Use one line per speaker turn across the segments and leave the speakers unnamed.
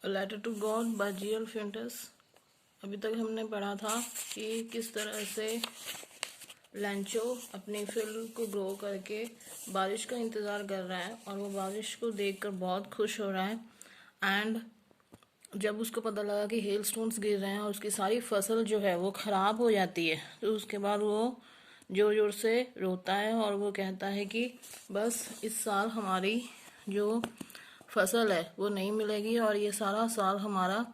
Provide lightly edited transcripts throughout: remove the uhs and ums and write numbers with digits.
Letter to God by G L. Fuentes. अभी तक हमने पढ़ा था कि किस तरह से लैंचो अपनी फील्ड को ग्रो करके बारिश का इंतज़ार कर रहा है और वो बारिश को देखकर बहुत खुश हो रहा है। एंड जब उसको पता लगा कि हेल स्टोन्स गिर रहे हैं और उसकी सारी फसल जो है वो ख़राब हो जाती है, तो उसके बाद वो ज़ोर ज़ोर से रोता है और वो कहता है कि बस इस साल हमारी जो फसल है वो नहीं मिलेगी और ये सारा साल हमारा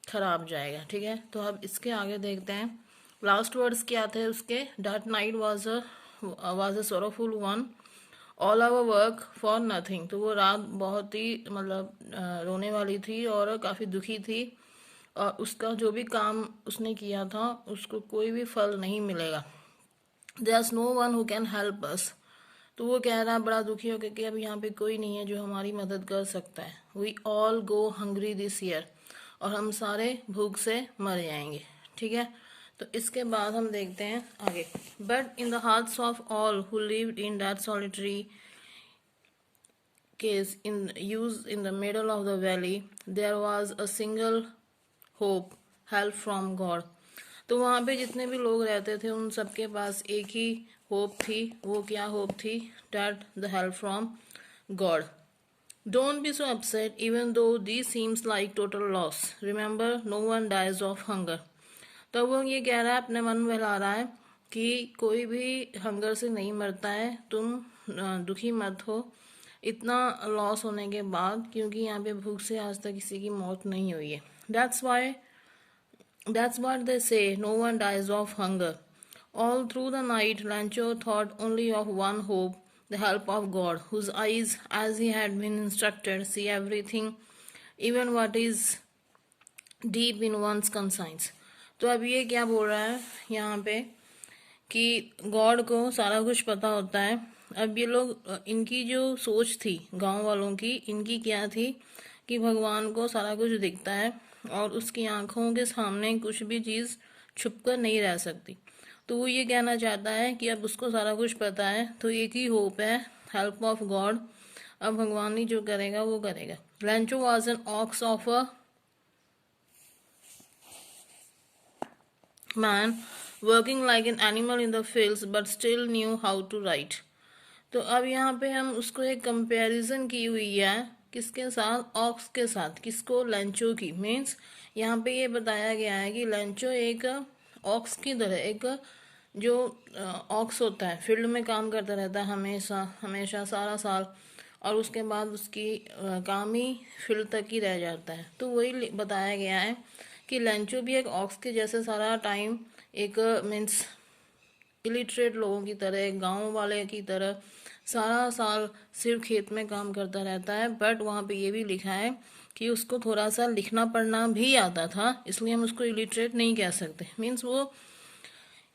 खराब जाएगा। ठीक है, तो अब इसके आगे देखते हैं लास्ट वर्ड्स क्या थे उसके। That night was a sorrowful one, all our work for nothing. तो वो रात बहुत ही रोने वाली थी और काफ़ी दुखी थी और उसका जो भी काम उसने किया था उसको कोई भी फल नहीं मिलेगा। There no one who can help us. तो वो कह रहा है बड़ा दुखी होकर कि अब यहाँ पे कोई नहीं है जो हमारी मदद कर सकता है। We all go hungry this year, और हम सारे भूख से मर जाएंगे। ठीक है, तो इसके बाद हम देखते हैं आगे। But in the hearts of all who lived in that solitary case in used in the middle of the valley, there was a single hope, help from God. तो वहाँ पे जितने भी लोग रहते थे उन सबके पास एक ही होप थी। वो क्या होप थी? That the help from God. Don't be so upset even though this seems like total loss. Remember, no one dies of hunger. तो वो ये कह रहा है, अपने मन में बहला रहा है कि कोई भी हंगर से नहीं मरता है, तुम दुखी मत हो इतना लॉस होने के बाद, क्योंकि यहाँ पे भूख से आज तक किसी की मौत नहीं हुई है। That's what they say, no one dies of hunger. All through the night, Lancho thought only of one hope, the help of God, whose eyes, as he had been instructed, see everything, even what is deep in one's conscience. तो अब ये क्या बोल रहा है यहाँ पे कि गॉड को सारा कुछ पता होता है। अब ये लोग, इनकी जो सोच थी गांव वालों की, इनकी क्या थी कि भगवान को सारा कुछ दिखता है और उसकी आंखों के सामने कुछ भी चीज़ छुपकर नहीं रह सकती। तो वो ये कहना चाहता है कि अब उसको सारा कुछ पता है, तो एक ही होप है, हेल्प ऑफ गॉड। अब भगवान ही जो करेगा वो करेगा। लैंचो was an ox of a man working like an animal in the fields but still knew how to write. तो अब यहाँ पे हम उसको एक कंपैरिजन की हुई है, किसके साथ? ऑक्स के साथ। किसको? लैंचो की। मीन्स यहाँ पे ये बताया गया है कि लैंचो एक ऑक्स की तरह, एक जो ऑक्स होता है फील्ड में काम करता रहता है हमेशा हमेशा सारा साल, और उसके बाद उसकी काम ही फील्ड तक ही रह जाता है। तो वही बताया गया है कि लैंचो भी एक ऑक्स के जैसे सारा टाइम एक मीन्स इलिटरेट लोगों की तरह, गांव वाले की तरह सारा साल सिर्फ खेत में काम करता रहता है। बट वहाँ पे ये भी लिखा है कि उसको थोड़ा सा लिखना पढ़ना भी आता था, इसलिए हम उसको इलिटरेट नहीं कह सकते। मीन्स वो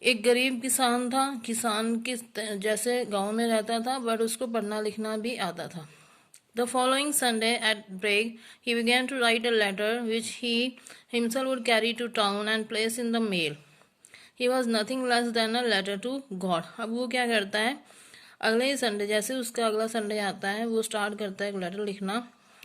एक गरीब किसान था, किसान के जैसे गांव में रहता था, बट उसको पढ़ना लिखना भी आता था। The following Sunday at break, he began to write a letter which he himself would carry to town and place in the mail. He was nothing less than a letter to God. अब वो क्या करता है, अगले ही Sunday, जैसे उसका अगला Sunday आता है, वो स्टार्ट करता है एक लेटर लिखना,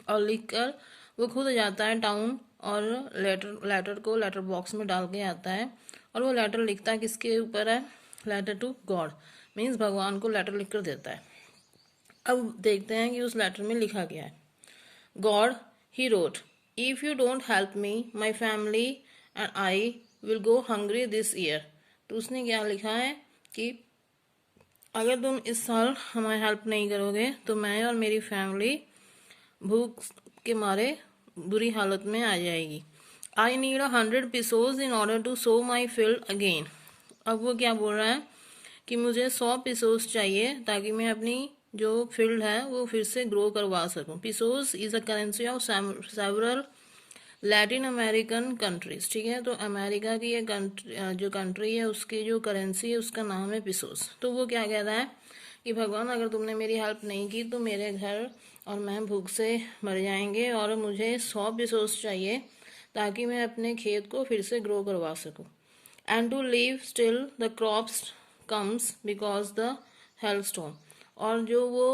और लिखकर वो खुद जाता है टाउन और लेटर को लेटर बॉक्स में डाल के आता है। और वो लेटर लिखता है किसके ऊपर है? लेटर टू गॉड, मीन्स भगवान को लेटर लिख कर देता है। अब देखते हैं कि उस लेटर में लिखा गया है। God, he wrote, if you don't help me, my family and I will go hungry this year. तो उसने क्या लिखा है कि अगर तुम इस साल हमारी हेल्प नहीं करोगे तो मैं और मेरी फैमिली भूख के मारे बुरी हालत में आ जाएगी। I need 100 pesos in order to sow my field again. अब वो क्या बोल रहा है कि मुझे 100 pesos चाहिए ताकि मैं अपनी जो फील्ड है वो फिर से ग्रो करवा सकूं। Pesos is a currency of several Latin American countries. ठीक है, तो अमेरिका की ये जो कंट्री है उसकी जो करेंसी है उसका नाम है पिसोस। तो वो क्या कह रहा है कि भगवान अगर तुमने मेरी हेल्प नहीं की तो मेरे घर और मैं भूख से मर जाएंगे और मुझे 100 पिसोस चाहिए ताकि मैं अपने खेत को फिर से ग्रो करवा सकूं। And to live still the crops comes because the hailstone. और जो वो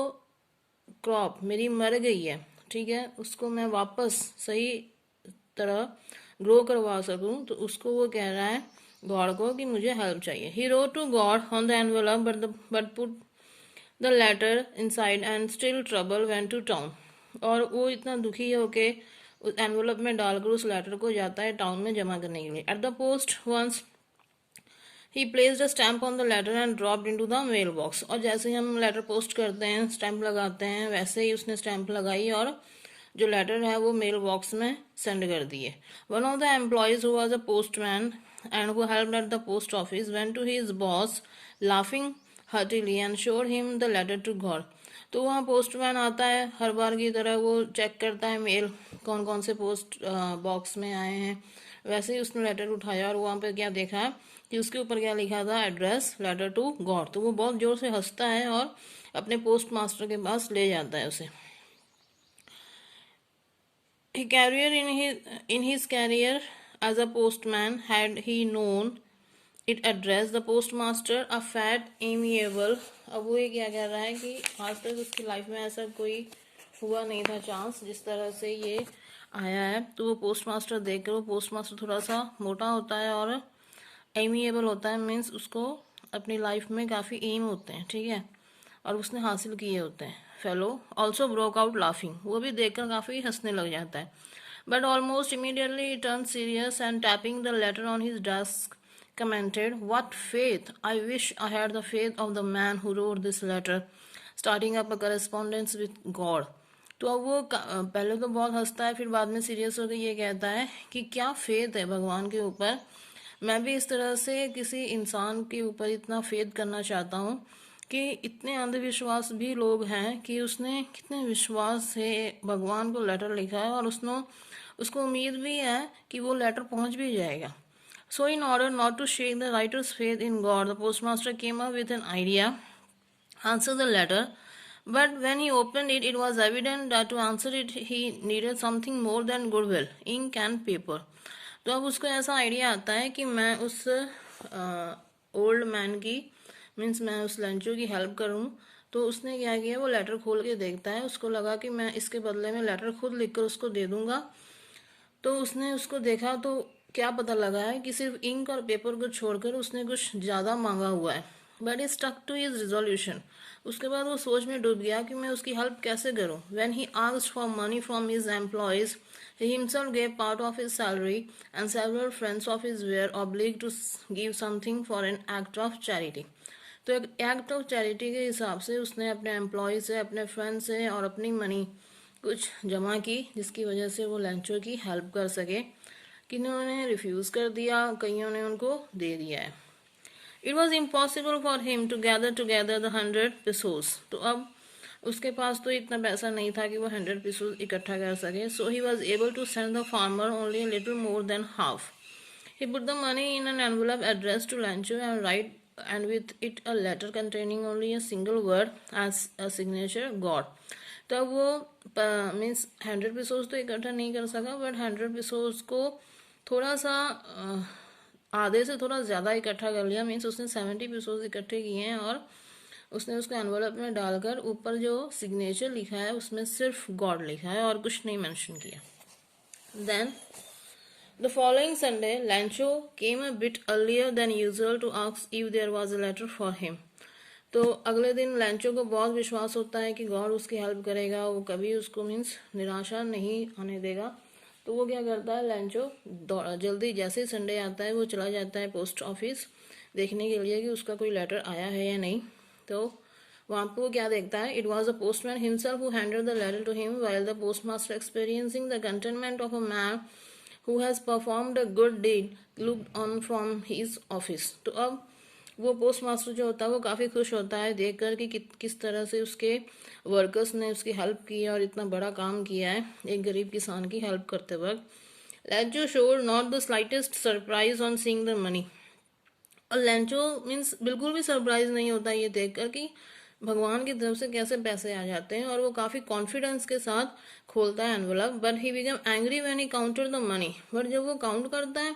क्रॉप मेरी मर गई है, ठीक है, उसको मैं वापस सही तरह ग्रो करवा सकूं, तो उसको वो कह रहा है गॉड को कि मुझे हेल्प चाहिए। He wrote to God on the envelope but put the letter inside and still trouble went to town. और वो इतना दुखी होके उस एनवेलप में डालकर उस लेटर को जाता है टाउन में जमा करने के लिए। At the post once he placed a stamp on the letter and dropped into the mail box. और जैसे ही हम लेटर पोस्ट करते हैं स्टैम्प लगाते हैं, वैसे ही उसने स्टैम्प लगाई और जो लेटर है वो मेल बॉक्स में सेंड कर दिए। One of the employees who was a postman and who helped at the post office went to his boss laughing heartily and showed him the letter to God. तो वहाँ postman आता है, हर बार की तरह वो चेक करता है मेल कौन कौन से पोस्ट बॉक्स में आए हैं। वैसे ही उसने लेटर उठाया और वहाँ पे क्या देखा कि उसके ऊपर क्या लिखा था, एड्रेस लेटर टू गॉड। तो वो बहुत जोर से हंसता है और अपने पोस्ट मास्टर के पास ले जाता है उसे। He career in his career as a postman had he known it addressed the postmaster a fat amiable। अब वो ये क्या कह रहा है कि आज तक उसकी लाइफ में ऐसा कोई हुआ नहीं था चांस जिस तरह से ये आया है। तो वो पोस्टमास्टर देख कर, वो पोस्टमास्टर थोड़ा सा मोटा होता है और एमिएबल होता है, मीन्स उसको अपनी लाइफ में काफ़ी एम होते हैं, ठीक है, और उसने हासिल किए होते हैं। Fellow also broke out laughing, वो भी देखकर काफ़ी हंसने लग जाता है। But almost immediately turn serious and tapping the later on his desk commented, "What faith! I wish I had the faith of the man who wrote this letter, starting up a correspondence with God." तो अब वो पहले तो बहुत हंसता है, फिर बाद में सीरियस होकर ये कहता है कि क्या फेथ है भगवान के ऊपर, मैं भी इस तरह से किसी इंसान के ऊपर इतना फेथ करना चाहता हूँ कि इतने अंधविश्वास भी लोग हैं कि उसने कितने विश्वास से भगवान को लेटर लिखा है और उसको उम्मीद भी है कि वो लेटर पहुँच भी जाएगा। So in order not to shake the writer's faith in God, the postmaster came up with an idea, answer the letter. But when he opened it, it was evident that to answer it, he needed something more than goodwill, ink and paper. तो अब उसको ऐसा idea आता है कि मैं उस old man की मीन्स मैं उस लंचो की हेल्प करूं। तो उसने क्या किया, वो लेटर खोल के देखता है, उसको लगा कि मैं इसके बदले में लेटर खुद लिखकर उसको दे दूंगा। तो उसने उसको देखा तो क्या पता लगा है कि सिर्फ इंक और पेपर को छोड़कर उसने कुछ ज़्यादा मांगा हुआ है। But he stuck to his resolution. उसके बाद वो सोच में डूब गया कि मैं उसकी हेल्प कैसे करूं। When he asked for money from his employees, he himself gave part of his salary and several friends of his were obliged to give something for an act of charity। तो एक act of charity के हिसाब से उसने अपने employ से, अपने friend से और अपनी मनी कुछ जमा की, जिसकी वजह से वो लंचो की हेल्प कर सके। किन्होंने ने रिफ्यूज़ कर दिया, कईयों ने उनको दे दिया है। It was impossible for him to gather together the 100 pesos। तो अब उसके पास तो इतना पैसा नहीं था कि वो 100 pesos इकट्ठा कर सके। So he was able to send the farmer only little more than half. He put the money in an envelope address to Lencho and right and with it a letter containing only a single word as a signature God. तब वो means 100 pesos तो इकट्ठा नहीं कर सका, but 100 pesos को थोड़ा सा आधे से थोड़ा ज़्यादा इकट्ठा कर लिया। मीन्स उसने 70 pesos इकट्ठे किए हैं और उसने उसको एनवलप में डालकर ऊपर जो सिग्नेचर लिखा है उसमें सिर्फ गॉड लिखा है और कुछ नहीं मेंशन किया। Then the following Sunday Lencho came a bit earlier than usual to ask if there was a letter for him. तो अगले दिन लैंचो को बहुत विश्वास होता है कि गॉड उसकी हेल्प करेगा, वो कभी उसको मीन्स निराशा नहीं होने देगा। तो वो क्या करता है, लैंचो जल्दी जैसे ही संडे आता है वो चला जाता है पोस्ट ऑफिस देखने के लिए कि उसका कोई लेटर आया है या नहीं। तो वहाँ पे वो क्या देखता है, it was the postman himself who handed the letter to him while the postmaster experiencing the contentment of a man who has performed a good deed looked on from his office. तो अब वो post master जो होता है वो काफ़ी खुश होता है देखकर कि किस तरह से उसके वर्कर्स ने उसकी हेल्प की और इतना बड़ा काम किया है एक गरीब किसान की हेल्प करते वक्त। लैंचो showed not the slightest surprise on seeing the money. और लैंचो मीन्स बिल्कुल भी सरप्राइज नहीं होता ये देखकर कि भगवान की तरफ से कैसे पैसे आ जाते हैं, और वो काफ़ी कॉन्फिडेंस के साथ खोलता है envelope. But he become angry when he counted the money. But जब वो काउंट करता है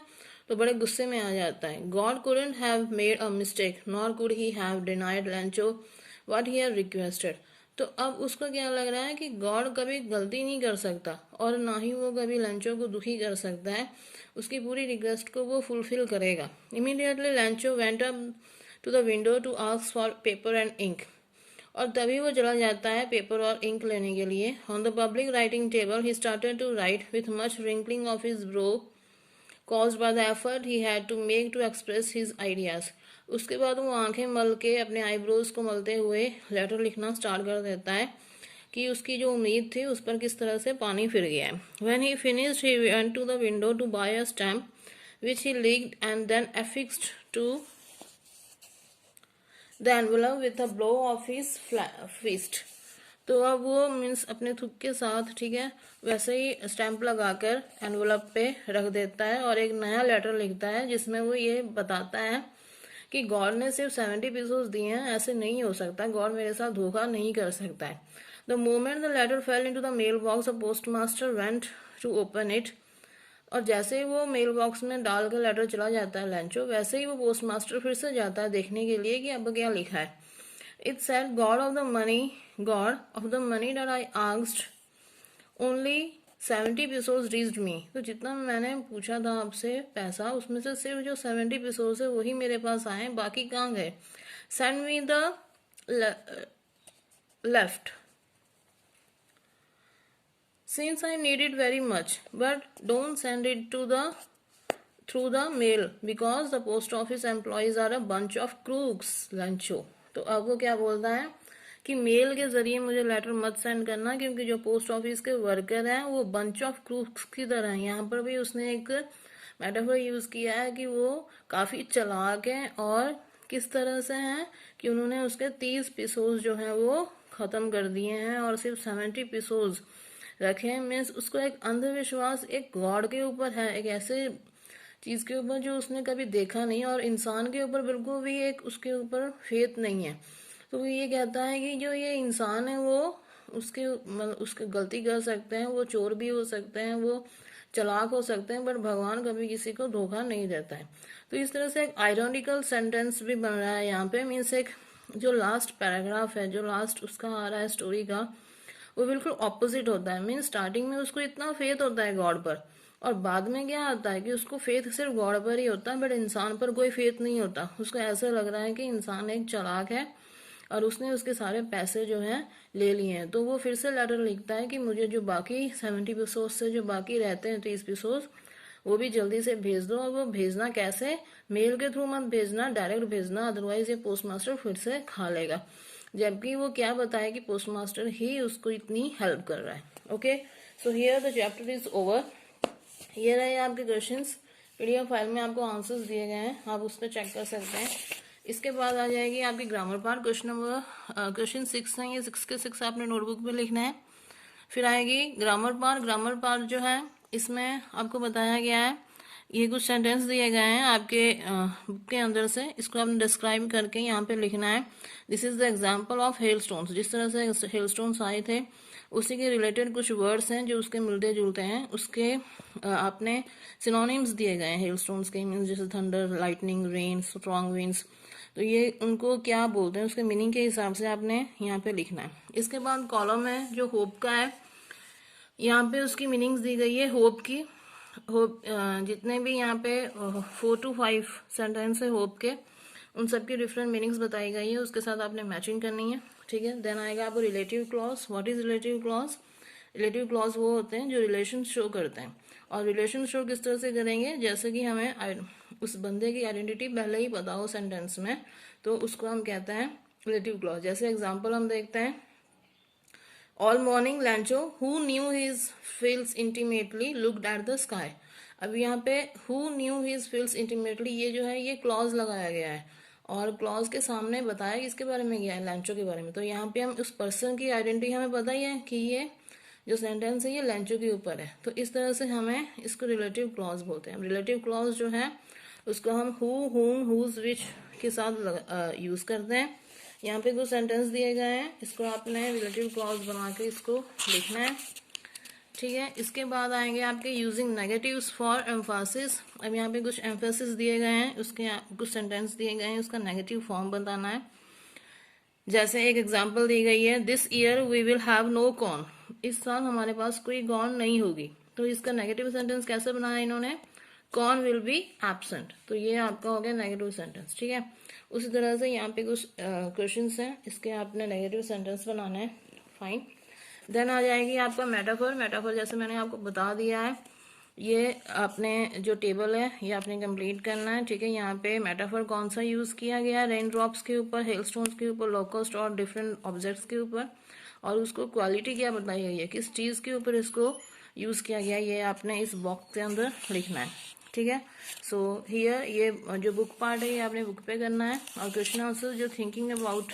तो बड़े गुस्से में आ जाता है। God couldn't have made a mistake, nor could he have denied Lancho what he had requested. तो अब उसको क्या लग रहा है कि गॉड कभी गलती नहीं कर सकता और ना ही वो कभी लैंचो को दुखी कर सकता है, उसकी पूरी रिक्वेस्ट को वो फुलफिल करेगा। Immediately Lencho went up to the window to ask for paper and ink, और तभी वो चला जाता है पेपर और इंक लेने के लिए। On the public writing table he started to write with much wrinkling of his brow caused by the effort he had to make to express his ideas। उसके बाद वो आंखें मल के अपने आईब्रोज को मलते हुए लेटर लिखना स्टार्ट कर देता है कि उसकी जो उम्मीद थी उस पर किस तरह से पानी फिर गया है। When he finished he went to the window to buy a stamp which he licked and then affixed to the envelope with a blow of his fist। तो अब वो मीन्स अपने थुक के साथ, ठीक है, वैसे ही स्टैंप लगाकर एनवलप पे रख देता है और एक नया लेटर लिखता है जिसमें वो ये बताता है कि गॉड ने सिर्फ 70 पीसेस दिए हैं, ऐसे नहीं हो सकता, गॉड मेरे साथ धोखा नहीं कर सकता है। The moment the letter fell into the mail box the postmaster went to open it, और जैसे ही वो मेल बॉक्स में डाल कर लेटर चला जाता है लैंचो, वैसे ही वो पोस्टमास्टर फिर से जाता है देखने के लिए कि अब क्या लिखा है। It said, God of the money that I asked, only 70 pesos reached me। तो जितना मैंने पूछा था आपसे पैसा, उसमें से सिर्फ जो 70 pesos है वही मेरे पास आए, बाकी कहाँ गए। Send me the left since I need it very much, but don't send it to the through the mail because the post office employees are a bunch of crooks, लंचो। तो अब वो क्या बोलता है कि मेल के जरिए मुझे लेटर मत सेंड करना क्योंकि जो पोस्ट ऑफिस के वर्कर हैं वो बंच ऑफ क्रूक्स की तरह हैं। यहाँ पर भी उसने एक मेटाफर यूज किया है कि वो काफी चालाक हैं, और किस तरह से हैं कि उन्होंने उसके 30 पिसोस जो हैं वो खत्म कर दिए हैं और सिर्फ 70 पिसोस रखे हैं। मीन्स उसको एक अंधविश्वास एक गॉड के ऊपर है, एक ऐसे चीज के ऊपर जो उसने कभी देखा नहीं, और इंसान के ऊपर बिल्कुल भी एक उसके ऊपर फेथ नहीं है। तो वो ये कहता है कि जो ये इंसान है वो उसके गलती कर सकते हैं, वो चोर भी हो सकते हैं, वो चालाक हो सकते हैं, बट भगवान कभी किसी को धोखा नहीं देता है। तो इस तरह से एक आयरॉनिकल सेंटेंस भी बन रहा है यहाँ पे। मीन्स एक जो लास्ट पैराग्राफ है, जो लास्ट उसका आ रहा है स्टोरी का, वो बिल्कुल ऑपोजिट होता है। मीन्स स्टार्टिंग में उसको इतना फेथ होता है गॉड पर, और बाद में क्या आता है कि उसको फेथ सिर्फ गॉड पर ही होता है, बट इंसान पर कोई फेथ नहीं होता। उसको ऐसा लग रहा है कि इंसान एक चालाक है और उसने उसके सारे पैसे जो हैं ले लिए हैं। तो वो फिर से लेटर लिखता है कि मुझे जो बाकी 70 पिसोस से जो बाकी रहते हैं 30 पिसोस, वो भी जल्दी से भेज दो। और वो भेजना कैसे, मेल के थ्रू मत भेजना, डायरेक्ट भेजना, अदरवाइज ये पोस्टमास्टर फिर से खा लेगा। जबकि वो क्या बताए कि पोस्टमास्टर ही उसको इतनी हेल्प कर रहा है। Okay, so here the chapter is over. ये रहे आपके क्वेश्चंस, पीडीएफ फाइल में आपको आंसर्स दिए गए हैं, आप उस पर चेक कर सकते हैं। इसके बाद आ जाएगी आपकी ग्रामर पार्ट, क्वेश्चन 6 है, ये 6 के 6 आपने नोटबुक में लिखना है। फिर आएगी ग्रामर पार्ट जो है इसमें आपको बताया गया है, ये कुछ सेंटेंस दिए गए हैं आपके बुक के अंदर से, इसको आपने डिस्क्राइब करके यहाँ पे लिखना है। This is the example of hail stones, जिस तरह से हेल स्टोन्स आए थे उसी के रिलेटेड कुछ वर्ड्स हैं जो उसके मिलते जुलते हैं, उसके आपने सिनोनिम्स दिए गए हैं हेल स्टोन्स के। मीन्स जैसे thunder, lightning, rain, strong winds, तो ये उनको क्या बोलते हैं उसके मीनिंग के हिसाब से आपने यहाँ पे लिखना है। इसके बाद कॉलम है जो होप का है, यहाँ पे उसकी मीनिंग्स दी गई है होप की। होप जितने भी यहाँ पे 4 to 5 सेंटेंस है होप के, उन सबकी डिफरेंट मीनिंग्स बताई गई है, उसके साथ आपने मैचिंग करनी है। ठीक है, देन आएगा आपको relative clause. What is relative clause? Relative clause वो होते हैं जो रिलेशन शो करते हैं, और रिलेशन शो किस तरह से करेंगे, जैसे कि हमें उस बंदे की आइडेंटिटी पहले ही पता हो सेंटेंस में, तो उसको हम कहते हैं रिलेटिव क्लॉज। जैसे एग्जाम्पल हम देखते हैं, all morning लैंचो who knew his feels intimately looked at the sky. अब यहाँ पे who knew his feels intimately, ये जो है ये क्लॉज लगाया गया है, और क्लॉज के सामने बताया किसके बारे में गया है, लैंचो के बारे में। तो यहाँ पे हम उस पर्सन की आइडेंटिटी हमें पता ही है कि ये जो सेंटेंस है ये लैंचो के ऊपर है, तो इस तरह से हमें इसको रिलेटिव क्लॉज बोलते हैं। रिलेटिव क्लॉज जो है उसको हम हु, हुम, हुज, विच के साथ यूज करते हैं। यहाँ पे कुछ सेंटेंस दिए गए हैं, इसको आपने रिलेटिव क्लॉज बना के इसको लिखना है। ठीक है, इसके बाद आएंगे आपके यूजिंग नेगेटिव्स फॉर एम्फासिस। अब यहाँ पे कुछ एम्फेसिस दिए गए हैं, उसके कुछ सेंटेंस दिए गए हैं, उसका नेगेटिव फॉर्म बताना है। जैसे एक एग्जांपल दी गई है, this year we will have no corn, इस साल हमारे पास कोई कॉर्न नहीं होगी। तो इसका नेगेटिव सेंटेंस कैसे बनाया इन्होंने, कॉर्न विल बी एब्सेंट। तो ये आपका हो गया नेगेटिव सेंटेंस, ठीक है। उसी तरह से यहाँ पे कुछ क्वेश्चंस हैं, इसके आपने नेगेटिव सेंटेंस बनाना है, फाइन। देन आ जाएगी आपका मेटाफर। मेटाफर जैसे मैंने आपको बता दिया है, ये आपने जो टेबल है ये आपने कंप्लीट करना है, ठीक है। यहाँ पे मेटाफर कौन सा यूज किया गया, रेन ड्रॉप्स के ऊपर, हेलस्टोन्स के ऊपर, लोकस्ट और डिफरेंट ऑब्जेक्ट्स के ऊपर, और उसको क्वालिटी क्या बताई गई है, किस चीज के ऊपर इसको यूज किया गया, ये आपने इस बॉक्स के अंदर लिखना है, ठीक है। सो हियर ये जो बुक पार्ट है ये आपने बुक पे करना है, और क्वेश्चन आंसर जो थिंकिंग अबाउट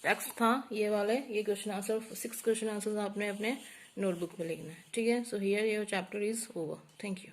टेक्स्ट था ये वाले, ये क्वेश्चन आंसर 6 क्वेश्चन आंसर आपने अपने नोटबुक में लिखना है, ठीक है। So here your chapter is over, thank you.